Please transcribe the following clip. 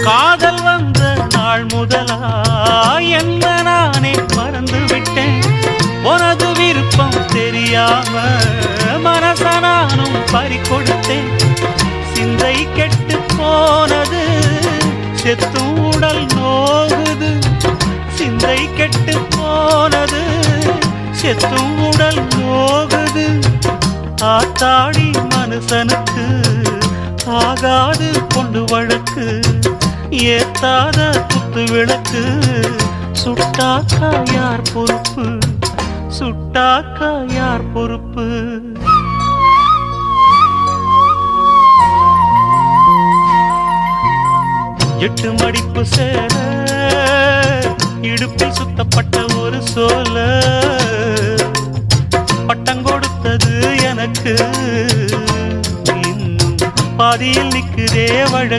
காதல் வந்த நாள் முதலா என்ன நானே மறந்து விட்டேன். உனது விருப்பம் தெரியாம மனச நானும் பறிகொடுத்தேன். சிந்தை கெட்டு போனது செத்தும் உடல் நோகுது. சிந்தை கெட்டு போனது செத்தும் உடல் நோகுது. ஆத்தாடி மனுஷனுக்கு ஆகாது கொண்டு வழக்கு. ஏத்தாத குத்து விளக்கு சுட்டாக்கா யார் பொறுப்பு? சுட்டாக்கா யார் பொறுப்பு? எட்டு மடிப்பு சேர இடுப்பில் சுத்தப்பட்ட ஒரு சோல பட்டம் கொடுத்தது எனக்கு. இன்னும் பாதியில் நிற்குதே வழக்கு.